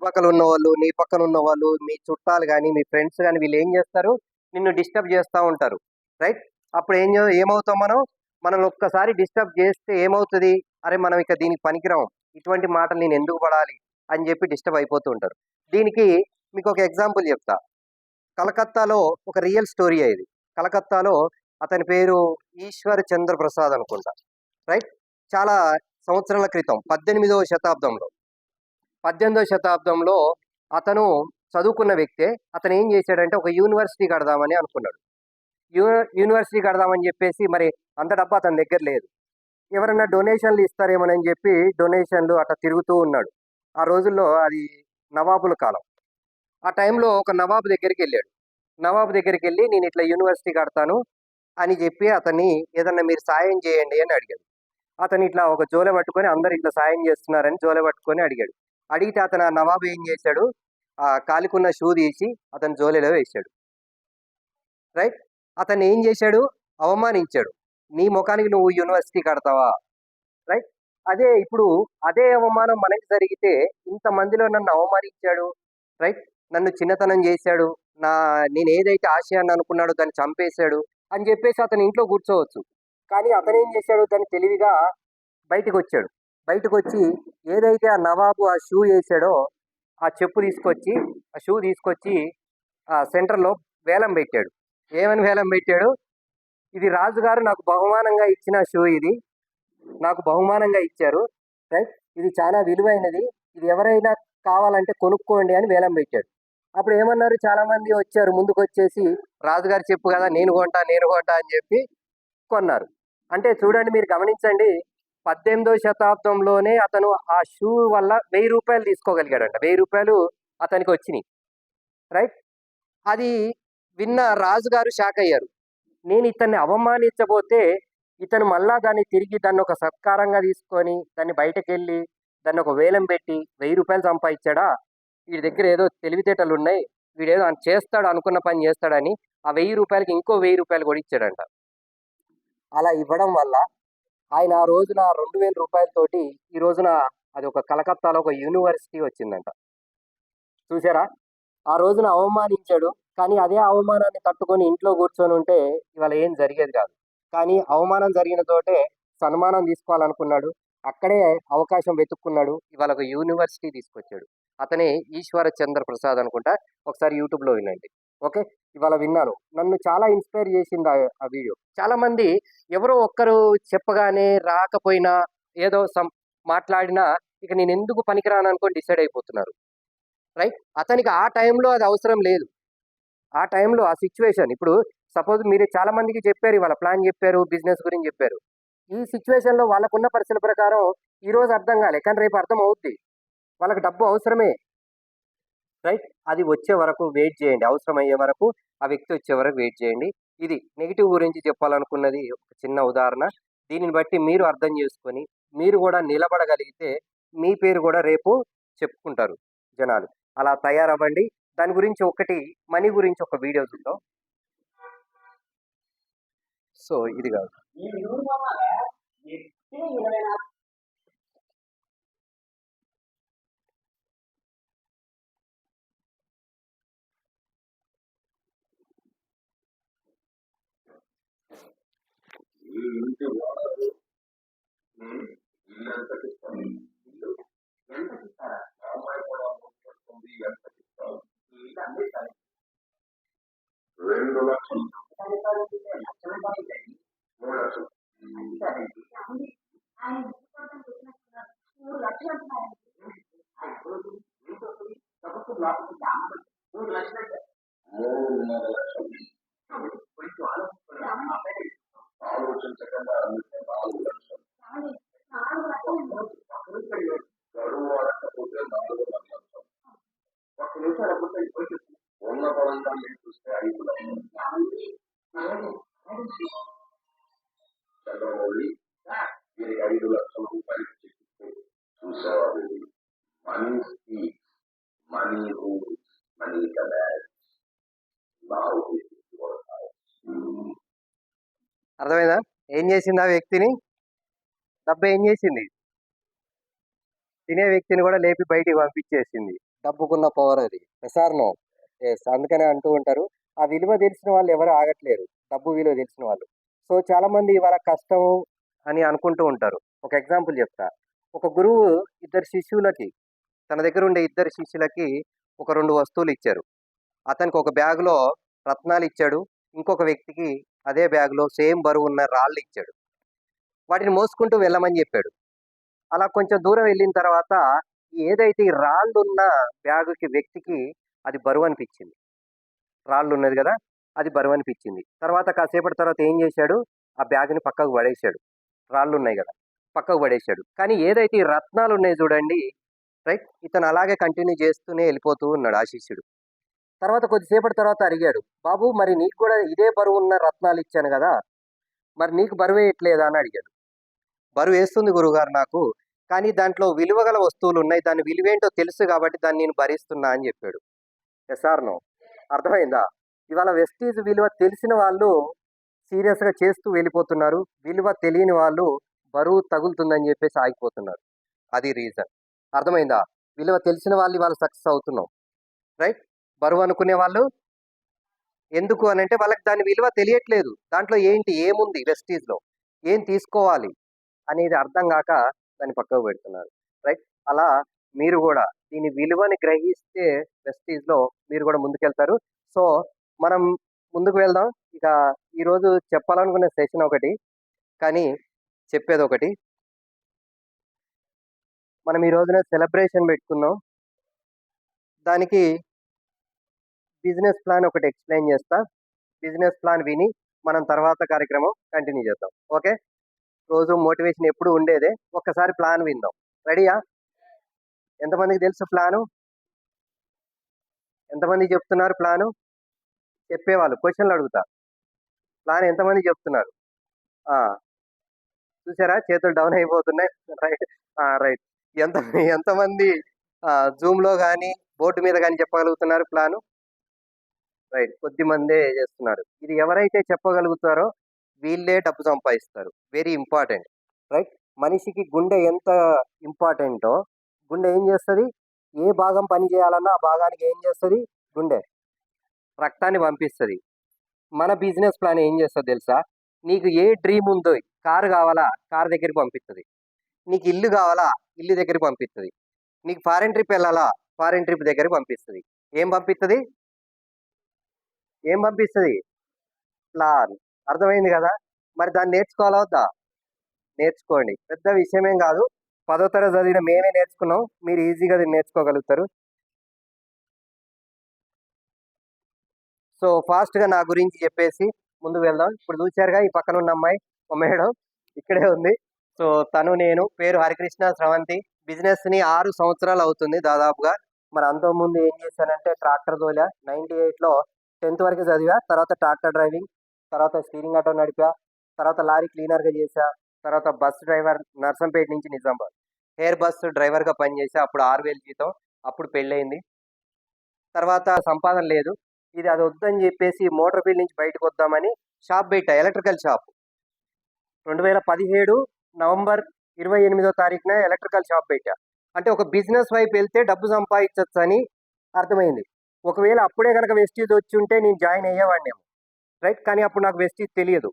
చుట్టుపక్కల ఉన్నవాళ్ళు, నీ పక్కన ఉన్నవాళ్ళు, మీ చుట్టాలు గాని, మీ ఫ్రెండ్స్ గాని వీళ్ళేం జేస్తారు? నిన్ను డిస్టర్బ్ జేస్తా ఉంటారు. రైట్? అప్పుడు ఏమవుతాం మనం? మనల్ని ఒక్కసారి డిస్టర్బ్ జేస్తే ఏమవుతది? అరే! మనం ఇక దీనికి పనికిరాం. ఇటువంటి మాటలు నేనెందుకు పడాలి? అని జెప్పి డిస్టర్బ్ అయిపోతూ ఉంటారు. దీనికి మీకొక ఎగ్జాంపుల్ జెప్తా. కలకత్తాలో ఒక రియల్ స్టోరీయే ఇది. కలకత్తాలో అతని పేరు ఈశ్వర్ చంద్ర ప్రసాద్ అనుకుంటా. రైట్? చాలా సంవత్సరాల క్రితం 18వ శతాబ్దంలో 18వ శతాబ్దంలో అతను చదువుకున్న వ్యక్తే. అతనేం జేశాడంటే ఒక యూనివర్సిటీ కడదామని అనుకున్నాడు. యూనివర్సిటీ కడదామని జెప్పేసి మరి అంత డబ్బు అతని దగ్గర లేదు. ఎవరన్నా డొనేషన్‌లు ఇస్తారేమోనని జెప్పి డొనేషన్‌లు అట్లా తిరుగుతూ ఉన్నాడు. ఆ రోజుల్లో అది నవాబుల కాలం. ఆ టైంలో ఒక నవాబు దగ్గరికెళ్ళాడు. నవాబు దగ్గరికెళ్ళి నేనిట్లా యూనివర్సిటీ కడతాను అని జెప్పి అతన్ని ఏదన్నా మీరు సాయం జేయండి అని అడిగాడు. అతను ఇట్లా ఒక జోలె పట్టుకొని అందరూ ఇట్లా సాయం జేస్తున్నారని జోలె పట్టుకొని అడిగాడు. అడిగితే అతను ఆ నవాబు ఏం జేశాడు? కాలికున్న షూ తీసి అతని జోలెలో వేశాడు. రైట్? అతన్ని ఏం జేశాడు? అవమానించాడు. నీ మొఖానికి నువ్వు యూనివర్సిటీ కడతావా? రైట్? ఇప్పుడు అదే అవమానం మనకి జరిగితే ఇంతమందిలో నన్ను అవమానించాడు. రైట్? నన్ను చిన్నతనం జేశాడు. నేనేదైతే ఆశయాన్ని అనుకున్నాడో దాన్ని చంపేశాడు అని జెప్పేసి అతను ఇంట్లో కూర్చోవచ్చు. కానీ అతనేం జేశాడు? దాన్ని తెలివిగా బయటికొచ్చాడు. బయటకొచ్చి ఏదైతే ఆ నవాబు ఆ షూ ఏసాడో ఆ చెప్పు తీసుకొచ్చి, ఆ షూ తీసుకొచ్చి సెంటర్‌లో వేలం బెట్టాడు. ఏమని వేలం బెట్టాడు? ఇది రాజుగారు నాకు బహుమానంగా ఇచ్చిన షూ ఇది. నాకు బహుమానంగా ఇచ్చారు. రైట్? ఇది చాలా విలువైనది. ఇది ఎవరైనా కావాలంటే కొనుక్కోండి అని వేలం బెట్టాడు. అప్పుడు ఏమన్నారు? చాలామంది వచ్చారు ముందుకొచ్చేసి, రాజుగారు చెప్పు గదా! నేను కొంటా, నేను కొంటా అని జెప్పి కొన్నారు. అంటే చూడండి మీరు గమనించండి. 18వ శతాబ్దంలోనే అతను ఆ షూ వల్ల రూ. 1000 తీసుకోగలిగాడంట. రూ. 1000 అతనికొచ్చినియి. రైట్? అది విన్న రాజుగారు షాకయ్యారు. నేను ఇతన్ని అవమానించబోతే, ఇతను మళ్ళా దాన్నొక సత్కారంగా తీసుకొని, దాన్ని బయటకెళ్ళి, దాన్నొక వేలం పెట్టి రూ. 1000 సంపాదిచ్చాడా? వీడి దగ్గర ఏదో తెలివితేటలున్నాయి. వీడేదో చేస్తాడు అనుకున్న పని చేస్తాడని, ఆ రూ. 1000కి ఇంకో రూ. 1000 కూడా ఇచ్చాడంట. అలా ఇవ్వడం వల్ల ఆయన ఆ రోజున రూ. 2000 తోటి ఈ రోజున అది ఒక కలకత్తాలో ఒక యూనివర్సిటీ వచ్చిందంట. చూసారా? ఆ రోజున అవమానించాడు. కానీ అదే అవమానాన్ని తట్టుకొని ఇంట్లో కూర్చొనుంటే ఇవాళ ఏం జరిగేది కాదు. కానీ అవమానం జరిగిన చోటే సన్మానం తీసుకోవాలనుకున్నాడు. అక్కడే అవకాశం వెతుక్కున్నాడు. ఇవాళ ఒక యూనివర్సిటీ తీసుకొచ్చాడు. అతనే ఈశ్వర చంద్ర ప్రసాద్ అనుకుంటా. ఒకసారి యూట్యూబ్‌లో వినండి. ఓకే. ఇవాళ విన్నాను. నన్ను చాలా ఇన్‌స్పైర్ చేసింది ఆ వీడియో. చాలామంది ఎవరో ఒక్కరు చెప్పగానే రాకపోయినా ఏదో మాట్లాడినా ఇక నేనెందుకు పనికిరాననుకోని డిసైడ్ అయిపోతున్నారు. రైట్? అతనికి ఆ టైంలో అది అవసరం లేదు. ఆ టైంలో ఆ సిట్యుయేషన్ ఇప్పుడు సపోజ్ మీరు చాలా మందికి చెప్పారు ఇవాళ ప్లాన్ చెప్పారు, బిజినెస్ గురించి చెప్పారు. ఈ సిట్యుయేషన్‌లో వాళ్ళకున్న పరిస్థితుల ప్రకారం ఈరోజు అర్థం కాలే. కానీ రేపు అర్థం అవుద్ది. వాళ్ళకి డబ్బు అవసరమే. రైట్? అది వచ్చే వరకు వెయిట్ చేయండి. అవసరమయ్యే వరకు ఆ వ్యక్తి వచ్చే వరకు వెయిట్ చేయండి. ఇది నెగెటివ్ గురించి చెప్పాలనుకున్నది ఒక చిన్న ఉదాహరణ. దీనిని బట్టి మీరు అర్థం చేసుకొని, మీరు గూడా నిలబడగలిగితే మీ పేరు గూడా రేపు చెప్పుకుంటారు జనాలు. అలా తయారవ్వండి. దాని గురించి మనీ గురించి ఒక వీడియో చూద్దాం. సో, ఇది కాదు. అర్థమైందా? ఏం చేసింది ఆ వ్యక్తిని? డబ్బు ఏం చేసింది? తినే వ్యక్తిని కూడా లేపి బయటికి పంపించేసింది. డబ్బుకున్న పవర్ అది. Sir no. యెస్. అందుకనే అంటూ ఉంటారు. ఆ విలువ తెలిసిన వాళ్ళు ఎవరు ఆగట్లేరు. డబ్బు విలువ తెలిసిన వాళ్ళు. సో, చాలామంది ఇవాళ కష్టం అని అనుకుంటూ ఉంటారు. ఒక ఎగ్జాంపుల్ చెప్తా. ఒక గురువు ఇద్దరు శిష్యులకి తన దగ్గరుండే ఇద్దరు శిష్యులకి ఒక 2 వస్తువులిచ్చారు. అతనికి ఒక బ్యాగ్‌లో రత్నాలిచ్చాడు. ఇంకొక వ్యక్తికి అదే బ్యాగ్‌లో సేమ్ బరువున్న రాళ్ళిచ్చాడు. వాటిని మోసుకుంటూ వెళ్ళమని జెప్పాడు. అలా కొంచెం దూరం వెళ్ళిన తర్వాత ఏదైతే ఈ రాళ్ళున్న వ్యక్తికి అది బరువనిపిచ్చింది. రాళ్ళున్నది గదా! అది బరువనిపిచ్చింది. తర్వాత కాసేపటి తర్వాత ఏం జేశాడు? ఆ బ్యాగ్‌ని పక్కకు పడేశాడు. రాళ్ళున్నాయి గదా! పక్కకు పడేశాడు. కానీ ఏదైతే ఈ రత్నాలున్నాయి జూడండి, రైట్? ఇతను అలాగే కంటిన్యూ జేస్తూనే ఎళ్ళిపోతూ ఉన్నాడు ఆ శిష్యుడు. తర్వాత కొద్దిసేపటి తర్వాత అడిగాడు. బాబు మరి నీకు గూడా ఇదే బరువున్న రత్నాలిచ్చాను గదా! మరి నీకు బరువేయట్లేదా అని అడిగాడు. బరువేస్తుంది గురువుగారు నాకు. కానీ దాంట్లో విలువ గల వస్తువులున్నాయి. దాని విలువేంటో తెలుసు గాబట్టి దాన్ని నేను భరిస్తున్నా అని జెప్పాడు. Yes or no? అర్థమైందా? ఇవాళ వెస్టీజ్ విలువ తెలిసిన వాళ్ళు సీరియస్‌గా చేస్తూ వెళ్ళిపోతున్నారు. విలువ తెలియని వాళ్ళు బరువు తగులుతుందని జెప్పేసి ఆగిపోతున్నారు. అది రీజన్. అర్థమైందా? విలువ తెలిసిన వాళ్ళు ఇవాళ సక్సెస్ అవుతున్నాం. రైట్? బరువనుకునే వాళ్ళు ఎందుకు అనంటే వాళ్ళకి దాని విలువ తెలియట్లేదు. దాంట్లో ఏంటి? ఏముంది వెస్టీజ్‌లో? ఏం తీసుకోవాలి? అనేది అర్థం గాక దాన్ని పక్కకు పెడుతున్నారు. రైట్? అలా మీరు గూడా దీని విలువని గ్రహిస్తే వెస్టీజ్‌లో మీరు గూడా ముందుకెళ్తారు. సో, మనం ముందుకు వెళ్దాం. ఇక ఈరోజు చెప్పాలనుకున్న సెషన్ ఒకటి. కానీ చెప్పేదొకటి. మనం ఈ రోజున సెలబ్రేషన్ పెట్టుకున్నాం. దానికి బిజినెస్ ప్లాన్ ఒకటి ఎక్స్‌ప్లెయిన్ చేస్తా. బిజినెస్ ప్లాన్ విని మనం తర్వాత కార్యక్రమం కంటిన్యూ చేద్దాం. ఓకే? రోజు మోటివేషన్ ఎప్పుడు ఉండేదే. ఒక్కసారి ప్లాన్ విందాం. రెడీయా? ఎంతమందికి తెలుసు ప్లాను? ఎంతమందికి చెప్తున్నారు ప్లాను? చెప్పేవాళ్ళు క్వెషన్‌లు అడుగుతా. ప్లాన్ ఎంతమందికి చెప్తున్నారు? ఆ! చూసారా చేతులు డౌన్ అయిపోతున్నాయి. రైట్. రైట్. ఎంత ఎంతమంది జూమ్‌లో గాని, బోర్డ్ మీద గాని చెప్పగలుగుతున్నారు ప్లాను? రైట్. కొద్దిమందే చేస్తున్నారు. ఇది ఎవరైతే చెప్పగలుగుతారో వీళ్ళే డబ్బు సంపాదిస్తారు. Very important. రైట్. మనిషికి గుండె ఎంత ఇంపార్టెంటో గుండె ఏం చేస్తది? ఏ భాగం పని చేయాలన్నా ఆ భాగానికి ఏం చేస్తది? గుండె రక్తాన్ని పంపిస్తది. మన బిజినెస్ ప్లాన్ ఏం చేస్తదో తెలుసా? నీకు ఏ డ్రీమ్ ఉందో కారు కావాలా? కారు దగ్గరికి పంపిస్తది. నీకు ఇల్లు కావాలా? ఇల్లు దగ్గరికి పంపిస్తది. నీకు ఫారెన్ ట్రిప్ ఎళ్ళాలా? ఫారెన్ ట్రిప్ దగ్గరికి పంపిస్తది. ఏం పంపిస్తది? ఏం పంపిస్తది? ప్లాన్. అర్థమైంది గదా! మరి దాన్ని నేర్చుకోవాలా వద్దా? నేర్చుకోండి. పెద్ద విషయమేం గాదు. 10వ తరగతి చదివిన మేమే నేర్చుకున్నాం. మీరు ఈజీగా దీన్ని నేర్చుకోగలుగుతారు. సో, ఫాస్ట్‌గా నా గురించి చెప్పేసి ముందుకు వెళ్దాం. ఇప్పుడు చూసారుగా ఈ పక్కనున్న అమ్మాయి మా మేడం ఇక్కడే ఉంది. సో, తను నేను పేరు హరికృష్ణ స్రవంతి. బిజినెస్‌ని 6 సంవత్సరాలు అవుతుంది దాదాపుగా. మరి అంతకుముందు ఏం చేశానంటే ట్రాక్టర్ తోలా. 98లో 10థ్ వరకే చదివా. తర్వాత ట్రాక్టర్ డ్రైవింగ్, తర్వాత స్టీరింగ్ ఆటో నడిపా, తర్వాత లారీ క్లీనర్‌గా చేశా, తర్వాత బస్ డ్రైవర్ నర్సంపేట నుంచి నిజామాబాద్. ఎయిర్ బస్ డ్రైవర్‌గా పనిచేశా. అప్పుడు 6,000 జీతం. అప్పుడు పెళ్లయింది. తర్వాత సంపాదన లేదు. ఇది అదొద్దని జెప్పేసి మోటార్ ఫీల్డ్ నుంచి బయటకొద్దామని షాప్ బెట్టా. Electrical shop. 2017 నవంబర్ 28వ తారీఖున ఎలక్ట్రికల్ షాప్ బెట్టా. అంటే ఒక బిజినెస్ వైపెళ్తే డబ్బు సంపాదించొచ్చని అర్థమైంది. ఒకవేళ అప్పుడే గనక వెస్టీజ్ వచ్చుంటే నేను జాయిన్ అయ్యేవాడినేమో. రైట్. కానీ అప్పుడు నాకు వెస్టీజ్ తెలియదు.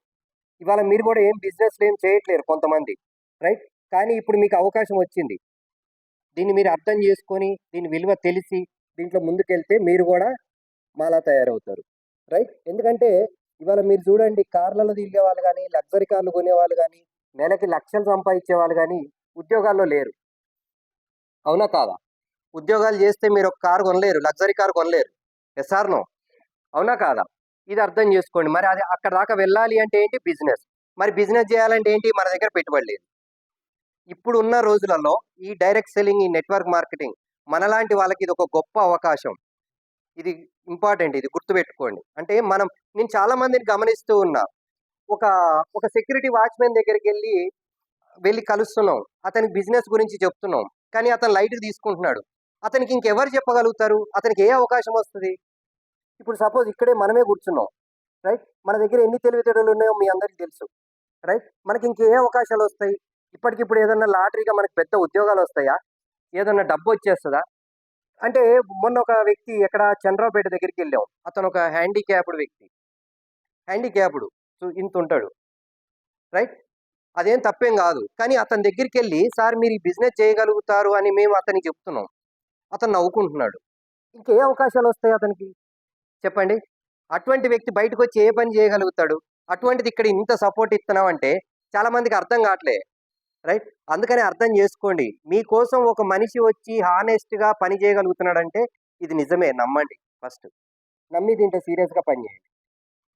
ఇవాళ మీరు గూడా ఏం బిజినెస్‌లు ఏం చేయట్లేరు కొంతమంది. రైట్. కానీ ఇప్పుడు మీకు అవకాశం వచ్చింది. దీన్ని మీరు అర్థం చేసుకొని, దీని విలువ తెలిసి, దీంట్లో ముందుకెళ్తే మీరు గూడా మాలా తయారవుతారు. రైట్? ఎందుకంటే ఇవాళ మీరు చూడండి కార్‌లలో తిరిగేవాళ్ళు గాని, లగ్జరీ కార్‌లు కొనేవాళ్ళు గాని, నెలకి లక్షలు సంపాదించేవాళ్ళు గాని ఉద్యోగాల్లో లేరు. అవునా? కాదా? ఉద్యోగాలు చేస్తే మీరొక కారు కొనలేరు. లగ్జరీ కార్ కొనలేరు. Yes or no? అవునా? కాదా? ఇది అర్థం చేసుకోండి. మరి అది అక్కడి దాకా వెళ్ళాలి అంటే ఏంటి? బిజినెస్. మరి బిజినెస్ చేయాలంటే ఏంటి? మన దగ్గర పెట్టుబడి లేదు. ఇప్పుడున్న రోజులలో ఈ డైరెక్ట్ సెల్లింగ్, ఈ నెట్వర్క్ మార్కెటింగ్ మనలాంటి వాళ్ళకి ఇదొక గొప్ప అవకాశం. ఇది ఇంపార్టెంట్ ఇది గుర్తుపెట్టుకోండి. అంటే నేను చాలా మందిని గమనిస్తూ ఉన్నా. ఒక, ఒక సెక్యూరిటీ వాచ్‌మెన్ వెళ్లి కలుస్తున్నాం. అతనికి బిజినెస్ గురించి చెప్తున్నాం. కానీ అతను లైట్‌గా తీసుకుంటున్నాడు. అతనికి ఇంకెవరు చెప్పగలుగుతారు? అతనికి ఏ అవకాశం వస్తది? ఇప్పుడు సపోజ్ ఇక్కడే మనమే కూర్చున్నాం. రైట్? మన దగ్గర ఎన్ని తెలివితేటలున్నాయో మీ అందరికి తెలుసు. రైట్? మనకి ఇంకే అవకాశాలొస్తాయి? ఇప్పటికిప్పుడు ఏదన్నా లాటరీగా మనకు పెద్ద ఉద్యోగాలొస్తాయా? ఏదన్నా డబ్బొచ్చేస్తదా? అంటే మొన్న ఒక వ్యక్తి ఎక్కడ చంద్రరావుపేట దగ్గరికి వెళ్ళాం. అతను ఒక హ్యాండిక్యాప్డ్ వ్యక్తి. హ్యాండిక్యాప్డ్. ఇంత ఉంటాడు. రైట్? అదేం తప్పేం గాదు. కానీ అతని దగ్గరికెళ్ళి సార్ మీరు ఈ బిజినెస్ చేయగలుగుతారు అని మేము అతనికి చెప్తున్నాం. అతను నవ్వుకుంటున్నాడు. ఇంకే అవకాశాలొస్తాయి అతనికి? చెప్పండి. అటువంటి వ్యక్తి బయటకొచ్చి ఏ పని చేయగలుగుతాడు? అటువంటిది ఇక్కడ ఇంత సపోర్ట్ ఇస్తున్నామంటే చాలా మందికి అర్థం కావట్లే. రైట్? అందుకని అర్థం చేసుకోండి. మీకోసం ఒక మనిషి వచ్చి హానెస్ట్‌గా పని చేయగలుగుతున్నాడంటే ఇది నిజమే నమ్మండి ఫస్ట్. నమ్మి దీంట్లో సీరియస్‌గా పని చేయండి.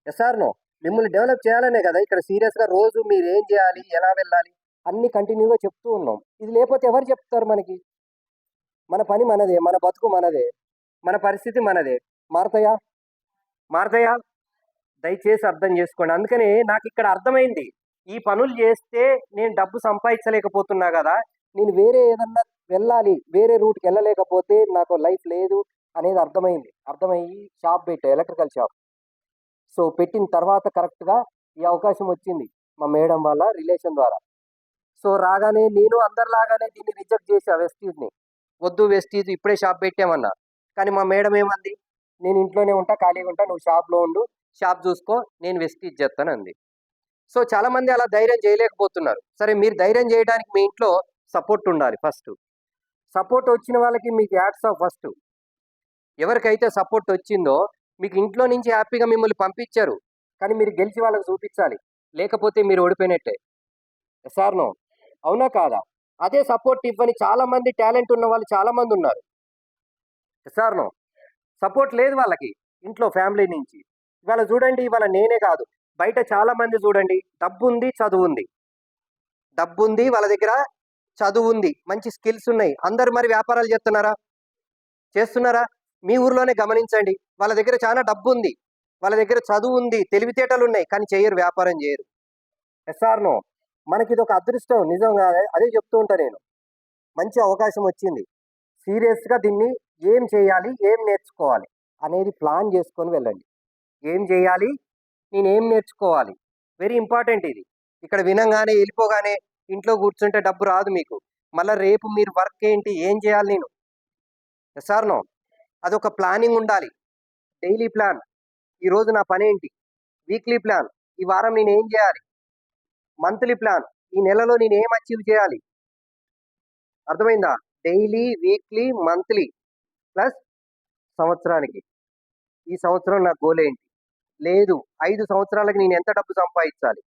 Yes or no? మిమ్మల్ని డెవలప్ చేయాలనే కదా ఇక్కడ సీరియస్‌గా రోజు మీరేం చేయాలి? ఎలా వెళ్ళాలి? అన్నీ కంటిన్యూ‌గా చెప్తూ ఉన్నాం. ఇది లేకపోతే ఎవరు చెప్తారు మనకి? మన పని మనదే. మన బతుకు మనదే. మన పరిస్థితి మనదే. మారతాయా? మారతాయా? దయచేసి అర్థం చేసుకోండి. అందుకని నాకిక్కడ అర్థమైంది. ఈ పనులు చేస్తే నేను డబ్బు సంపాదించలేకపోతున్నా గదా! నేను వేరే ఏదన్నా వెళ్ళాలి. వేరే రూట్‌కెళ్ళలేకపోతే నాకు లైఫ్ లేదు అనేది అర్థమైంది. అర్థమయ్యి షాప్ పెట్టా. Electrical shop. సో, పెట్టిన తర్వాత కరెక్ట్‌గా ఈ అవకాశం వచ్చింది. మా మేడం వాళ్ళ రిలేషన్ ద్వారా. సో, రాగానే నేను అందరిలాగానే దీన్ని రిజెక్ట్ చేశా వెస్టీజ్‌ని. వద్దు వెస్టీజ్ ఇప్పుడే షాప్ పెట్టామన్నా. కానీ మా మేడం ఏమంది? నేను ఇంట్లోనే ఉంటా, ఖాళీగా ఉంటా. నువ్వు షాప్‌లో ఉండు. షాప్ చూసుకో. నేను వెస్టీజ్ చేస్తానంది. సో, చాలామంది అలా ధైర్యం చేయలేకపోతున్నారు. సరే మీరు ధైర్యం చేయడానికి మీ ఇంట్లో సపోర్ట్ ఉండాలి ఫస్టు. సపోర్ట్ వచ్చిన వాళ్ళకి మీకు హ్యాట్స్ ఆఫ్ ఫస్టు. ఎవరికైతే సపోర్ట్ వచ్చిందో మీకు ఇంట్లో నుంచి హ్యాపీగా మిమ్మల్ని పంపించారు. కానీ మీరు గెలిచి వాళ్ళకి చూపించాలి. లేకపోతే మీరు ఓడిపోయినట్టే. Yes or no? అవునా కాదా? అదే సపోర్ట్ ఇవ్వని చాలామంది టాలెంట్ ఉన్న వాళ్ళు చాలామంది ఉన్నారు. Yes or no? సపోర్ట్ లేదు వాళ్ళకి ఇంట్లో ఫ్యామిలీ నుంచి. ఇవాళ చూడండి ఇవాళ నేనే కాదు. బయట చాలామంది చూడండి డబ్బుంది, చదువుంది. డబ్బుంది వాళ్ళ దగ్గర చదువుంది. మంచి స్కిల్స్ ఉన్నాయి. అందరూ మరి వ్యాపారాలు చేస్తున్నారా? చేస్తున్నారా? మీ ఊర్లోనే గమనించండి. వాళ్ళ దగ్గర చాలా డబ్బుంది. వాళ్ళ దగ్గర చదువుంది, తెలివితేటలున్నాయి. కానీ చెయ్యరు, వ్యాపారం చేయరు. Yes or no? మనకిదొక అదృష్టం నిజంగా అదే చెప్తూ ఉంటా నేను. మంచి అవకాశం వచ్చింది. సీరియస్‌గా దీన్ని ఏం చేయాలి? ఏం నేర్చుకోవాలి? అనేది ప్లాన్ చేసుకొని వెళ్ళండి. ఏం చేయాలి? నేనేం నేర్చుకోవాలి? వెరీ ఇంపార్టెంట్ ఇది. ఇక్కడ వినంగానే, ఎళ్ళిపోగానే ఇంట్లో కూర్చుంటే డబ్బు రాదు మీకు. మళ్ళా రేపు మీరు వర్క్ ఏంటి? ఏం చేయాలి నేను? Yes or no? అదొక ప్లానింగ్ ఉండాలి. Daily plan. ఈరోజు నా పనేంటి? Weekly plan. ఈ వారం నేనేం చేయాలి? Monthly plan. ఈ నెలలో నేనేం అచీవ్ చేయాలి? అర్థమైందా? డైలీ, వీక్లీ, మంత్లీ ప్లస్ సంవత్సరానికి. ఈ సంవత్సరం నా గోల్ ఏంటి? లేదు 5 సంవత్సరాలకి నేను ఎంత డబ్బు సంపాదించాలి?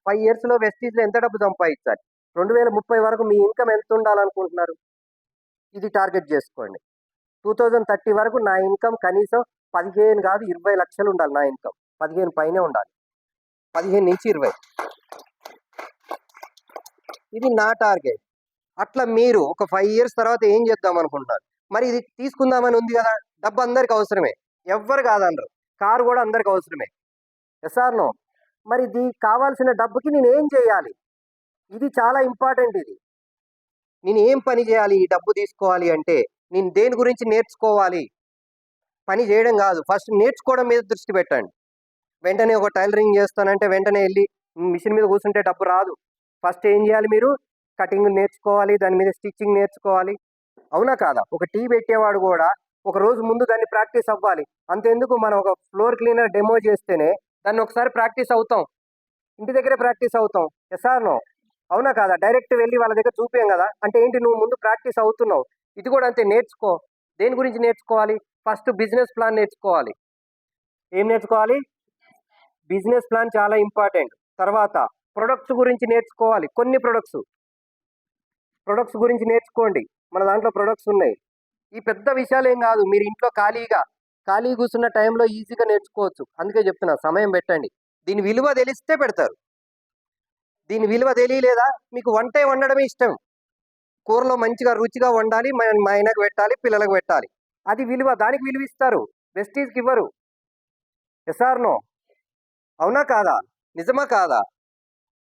5 ఇయర్స్‌లో వెస్టీజ్‌లో ఎంత డబ్బు సంపాదించాలి? 2030 వరకు మీ ఇన్‌కమ్ ఎంత ఉండాలనుకుంటున్నారు? ఇది టార్గెట్ చేసుకోండి. 2030 వరకు నా ఇన్‌కమ్ కనీసం 15 కాదు 20 లక్షలు ఉండాలి నా ఇన్‌కమ్. 15 పైనే ఉండాలి. 15-20 ఇది నా టార్గెట్. అట్లా మీరు ఒక 5 ఇయర్స్ తర్వాత ఏం చేద్దాం అనుకుంటున్నారు? మరి ఇది తీసుకుందామని ఉంది గదా! డబ్బు అందరికి అవసరమే. ఎవ్వరు కాదనరు. కారు కూడా అందరికి అవసరమే. Yes or no? మరి కావాల్సిన డబ్బుకి నేనేం చేయాలి? ఇది చాలా ఇంపార్టెంట్ ఇది. నేను ఏం పని చేయాలి ఈ డబ్బు తీసుకోవాలి అంటే? నేను దేని గురించి నేర్చుకోవాలి? పని చేయడం కాదు. ఫస్ట్ నేర్చుకోవడం మీద దృష్టి పెట్టండి. వెంటనే ఒక టైలరింగ్ చేస్తానంటే వెంటనే ఎళ్లి మిషన్ మీద కూర్చుంటే డబ్బు రాదు. ఫస్ట్ ఏం చేయాలి మీరు? కటింగ్ నేర్చుకోవాలి. దాని మీద స్టిచ్చింగ్ నేర్చుకోవాలి. అవునా కాదా? ఒక టీ పెట్టేవాడు గూడా ఒక రోజు ముందు దాన్ని ప్రాక్టీస్ అవ్వాలి. అంతెందుకు మనం ఒక ఫ్లోర్ క్లీనర్ డెమో చేస్తేనే దాన్ని ఒకసారి ప్రాక్టీస్ అవుతాం. ఇంటి దగ్గరే ప్రాక్టీస్ అవుతాం. Yes or no? అవునా కాదా? డైరెక్ట్ వెళ్లి వాళ్ళ దగ్గర చూపియం గదా! అంటే ఏంటి నువ్వు ముందు ప్రాక్టీస్ అవుతున్నావు. ఇది కూడా అంతే నేర్చుకో. దేని గురించి నేర్చుకోవాలి? ఫస్ట్ బిజినెస్ ప్లాన్ నేర్చుకోవాలి. ఏం నేర్చుకోవాలి? బిజినెస్ ప్లాన్ చాలా ఇంపార్టెంట్. తర్వాత ప్రొడక్ట్స్ గురించి నేర్చుకోవాలి. కొన్ని ప్రొడక్ట్స్ గురించి నేర్చుకోండి. మన దాంట్లో ప్రొడక్ట్స్ ఉన్నాయి. ఈ పెద్ద విషయాలేం గాదు. మీరు ఇంట్లో ఖాళీ కూర్చున్న టైంలో ఈజీగా నేర్చుకోవచ్చు. అందుకే చెప్తున్నా సమయం పెట్టండి. దీని విలువ తెలిస్తే పెడతారు. దీని విలువ తెలియలేదా? మీకు వంటే వండడమే ఇష్టం. కూరలో మంచిగా రుచిగా వండాలి. మా ఆయనకు పెట్టాలి, పిల్లలకు పెట్టాలి. అది విలువ. దానికి విలువిస్తారు. వెస్టీజ్‌కి ఇవ్వరు. Yes or no? అవునా కాదా? నిజమా కాదా?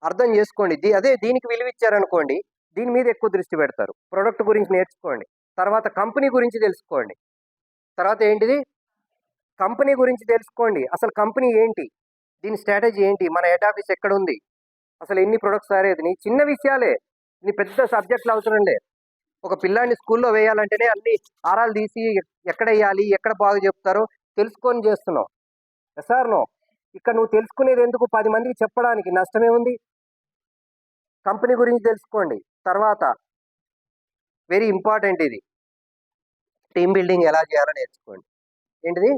అర్థం చేసుకోండి. అదే దీనికి విలువిచ్చారనుకోండి, దీని మీద ఎక్కువ దృష్టి పెడతారు. ప్రొడక్ట్ గురించి నేర్చుకోండి. తర్వాత కంపెనీ గురించి తెలుసుకోండి. తర్వాత ఏంటిది? కంపెనీ గురించి తెలుసుకోండి. అసలు కంపెనీ ఏంటి? దీని స్ట్రాటజీ ఏంటి? మన హెడ్ ఆఫీస్ ఎక్కడుంది? అసలు ఎన్ని ప్రొడక్ట్స్ తయారవుతున్నాయి? చిన్న విషయాలే. ఇన్ని పెద్ద సబ్జెక్టులు అవసరం లేదు. ఒక పిల్లాడిని స్కూల్లో వేయాలంటేనే అన్ని ఆరాలు తీసి ఎక్కడ వేయాలి, ఎక్కడ బాగా చెప్తారో తెలుసుకొని చేస్తున్నావు. సార్ నో, ఇక్కడ నువ్వు తెలుసుకునేది ఎందుకు? 10 మందికి చెప్పడానికి నష్టమే ఉంది. కంపెనీ గురించి తెలుసుకోండి. తర్వాత వెరీ ఇంపార్టెంట్ ఇది, టీమ్ బిల్డింగ్ ఎలా చేయాలో నేర్చుకోండి. ఏంటిది?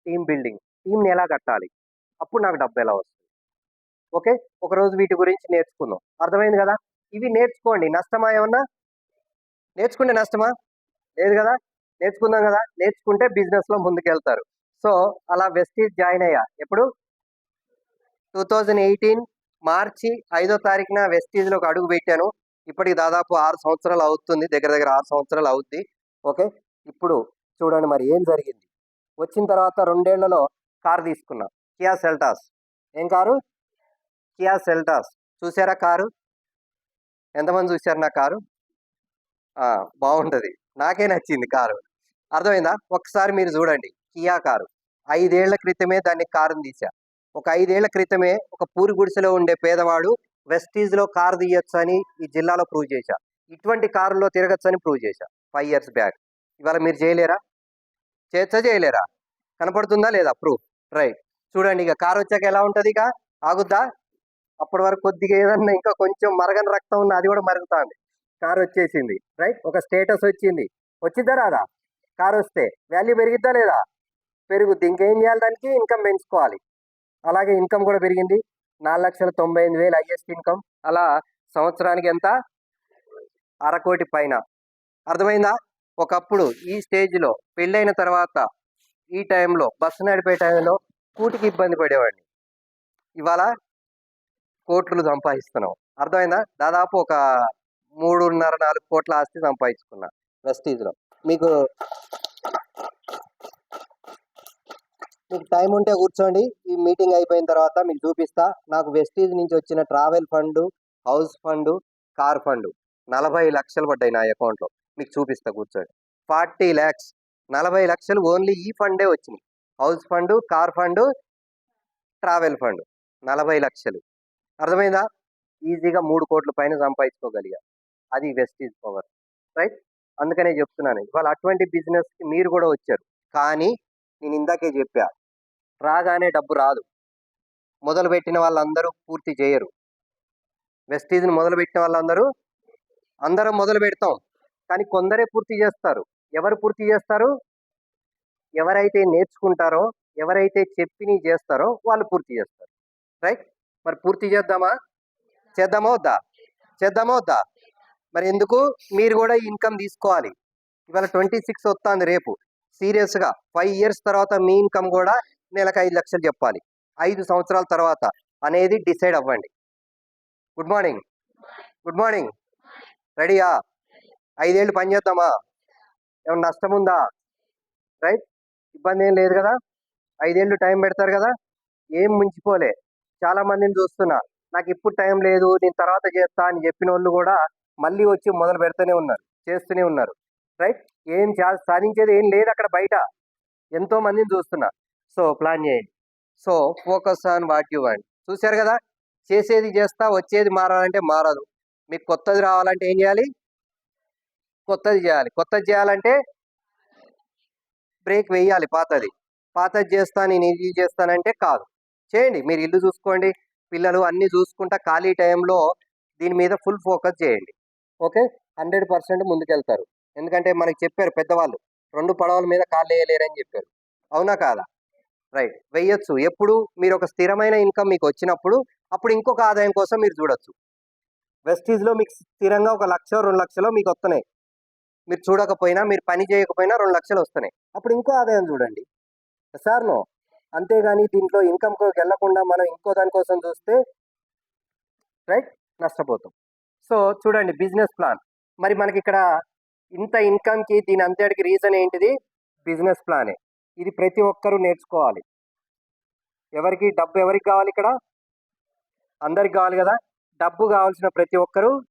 Team building. టీంని ఎలా కట్టాలి, అప్పుడు నాకు డబ్బు ఎలా వస్తుంది. ఓకే, ఒకరోజు వీటి గురించి నేర్చుకుందాం. అర్థమైంది కదా? ఇవి నేర్చుకోండి. నష్టమా ఏమన్నా? నేర్చుకుంటే నష్టమా? లేదు కదా. నేర్చుకుందాం కదా. నేర్చుకుంటే బిజినెస్లో ముందుకెళ్తారు. సో అలా వెస్టీజ్ జాయిన్ అయ్యా. ఎప్పుడు? 2018 మార్చి 5వ తారీఖున వెస్టీజ్లోకి అడుగు పెట్టాను. ఇప్పటికి దాదాపు 6 సంవత్సరాలు అవుతుంది, దగ్గర దగ్గర 6 సంవత్సరాలు అవుద్ది. ఓకే, ఇప్పుడు చూడండి మరి ఏం జరిగింది. వచ్చిన తర్వాత 2 ఏళ్లలో కారు తీసుకున్నా, కియా సెల్టాస్. ఏం కారు? Kia Seltos. చూసారా కారు? ఎంతమంది చూశారు నా కారు? బాగుంటుంది, నాకే నచ్చింది కారు. అర్థమైందా? ఒకసారి మీరు చూడండి, కియా కారు 5 ఏళ్ల క్రితమే దాన్ని కారుని తీసా. ఒక 5 ఏళ్ల క్రితమే ఒక పూరి గుడిసెలో ఉండే పేదవాడు వెస్టీజ్లో కారు తీయొచ్చు అని ఈ జిల్లాలో ప్రూవ్ చేశా. ఇటువంటి కారులో తిరగచ్చు అని ప్రూవ్ చేశా 5 years బ్యాక్. ఇవాళ మీరు చేయలేరా? చేయలేరా? కనపడుతుందా లేదా ప్రూఫ్? రైట్. చూడండి, ఇక కారు వచ్చాక ఎలా ఉంటుంది? ఇక ఆగుద్దా? అప్పటి వరకు కొద్దిగా ఏదన్నా ఇంకా కొంచెం మరగని రక్తం ఉన్న అది కూడా మరుగుతుంది. కారు వచ్చేసింది. రైట్. ఒక స్టేటస్ వచ్చింది. వచ్చిద్దా రాదా? కారు వస్తే వాల్యూ పెరిగిద్దా లేదా? పెరుగుద్ది. ఇంకేం చేయాలి? దానికి ఇన్కమ్ పెంచుకోవాలి. అలాగే ఇన్కమ్ కూడా పెరిగింది. 4,98,000 హైయెస్ట్ ఇన్కమ్. అలా సంవత్సరానికి ఎంత? 1/2 కోటి పైన. అర్థమైందా? ఒకప్పుడు ఈ స్టేజ్లో పెళ్ళైన తర్వాత ఈ టైంలో బస్సు నడిపే టైంలో కూటికి ఇబ్బంది పడేవాడిని. ఇవాళ కోట్లు సంపాదిస్తున్నాం. అర్థమైందా? దాదాపు ఒక 3.5-4 కోట్ల ఆస్తి సంపాదించుకున్నా వెస్టీజ్లో. మీకు టైం ఉంటే కూర్చోండి, ఈ మీటింగ్ అయిపోయిన తర్వాత మీకు చూపిస్తా. నాకు వెస్టీజ్ నుంచి వచ్చిన travel fund, house fund, car fund 40 లక్షలు పడ్డాయి నా అకౌంట్లో. మీకు చూపిస్తా, కూర్చోండి. 40 lakhs, 40 లక్షలు ఓన్లీ ఈ ఫండే వచ్చినాయి. House fund, car fund, travel fund 40 లక్షలు. అర్థమైందా? ఈజీగా 3 కోట్ల పైన సంపాదించుకోగలిగా. అది వెస్టీజ్ పవర్. రైట్. అందుకనే చెప్తున్నాను, ఇవాళ అటువంటి బిజినెస్కి మీరు కూడా వచ్చారు. కానీ నేను ఇందాకే చెప్పా, రాగానే డబ్బు రాదు. మొదలుపెట్టిన వాళ్ళందరూ పూర్తి చేయరు. వెస్టీజ్ని మొదలుపెట్టిన వాళ్ళందరూ అందరం మొదలు పెడతాం, కానీ కొందరే పూర్తి చేస్తారు. ఎవరు పూర్తి చేస్తారు? ఎవరైతే నేర్చుకుంటారో, ఎవరైతే చెప్పిని చేస్తారో వాళ్ళు పూర్తి చేస్తారు. రైట్. మరి పూర్తి చేద్దామా? చేద్దామా వద్దా? చేద్దామా వద్దా? మరి ఎందుకు? మీరు కూడా ఇన్కమ్ తీసుకోవాలి. ఇవాళ 26 వస్తుంది, రేపు సీరియస్గా 5 years తర్వాత మీ ఇన్కమ్ కూడా నెలకు 5 లక్షలు చెప్పాలి. 5 సంవత్సరాల తర్వాత అనేది డిసైడ్ అవ్వండి. Good morning. Good morning. రెడీయా? 5 ఏళ్ళు పని చేద్దామా? ఏమన్నా నష్టం ఉందా? రైట్. ఇబ్బంది ఏం లేదు కదా. 5 ఏళ్ళు టైం పెడతారు కదా. ఏం ముంచిపోలే. చాలా మందిని చూస్తున్నా, నాకు ఇప్పుడు టైం లేదు, నేను తర్వాత చేస్తా అని చెప్పిన వాళ్ళు కూడా మళ్ళీ వచ్చి మొదలు పెడుతూనే ఉన్నారు, చేస్తూనే ఉన్నారు. రైట్. ఏం సాధించేది ఏం లేదు అక్కడ బయట. ఎంతో మందిని చూస్తున్నా. సో ప్లాన్ చేయండి. So focus on what you want. చూశారు కదా, చేసేది చేస్తా, వచ్చేది మారాలంటే మారదు. మీకు కొత్తది రావాలంటే ఏం చేయాలి? కొత్తది చేయాలి. కొత్తది చేయాలంటే బ్రేక్ వేయాలి. పాతది చేస్తా, నేను ఇది చేస్తానంటే కాదు. చేయండి. మీరు ఇల్లు చూసుకోండి, పిల్లలు అన్నీ చూసుకుంటా ఖాళీ టైంలో దీని మీద ఫుల్ ఫోకస్ చేయండి. ఓకే, 100% ముందుకెళ్తారు. ఎందుకంటే మనకి చెప్పారు పెద్దవాళ్ళు, 2 పడవల మీద కాళ్ళు వేయలేరని చెప్పారు. అవునా కాదా? రైట్. వెయ్యొచ్చు. ఎప్పుడు? మీరు ఒక స్థిరమైన ఇన్కమ్ మీకు వచ్చినప్పుడు, అప్పుడు ఇంకొక ఆదాయం కోసం మీరు చూడొచ్చు. వెస్టీజ్లో మీకు స్థిరంగా 1 లక్ష 2 లక్షలు మీకు వస్తున్నాయి. మీరు చూడకపోయినా, మీరు పని చేయకపోయినా 2 లక్షలు వస్తున్నాయి. అప్పుడు ఇంకో ఆదాయం చూడండి. Sir no. అంతేగాని దీంట్లో ఇన్కమ్కి వెళ్లకుండా మనం ఇంకో దానికోసం చూస్తే రైట్ నష్టపోతాం. సో చూడండి, బిజినెస్ ప్లాన్. మరి మనకి ఇక్కడ ఇంత ఇన్కమ్కి దీని అంతటికి రీజన్ ఏంటిది? బిజినెస్ ప్లానే. ఇది ప్రతి ఒక్కరూ నేర్చుకోవాలి. ఎవరికి డబ్బు ఎవరికి కావాలి? ఇక్కడ అందరికి కావాలి కదా. డబ్బు కావాల్సిన ప్రతి ఒక్కరూ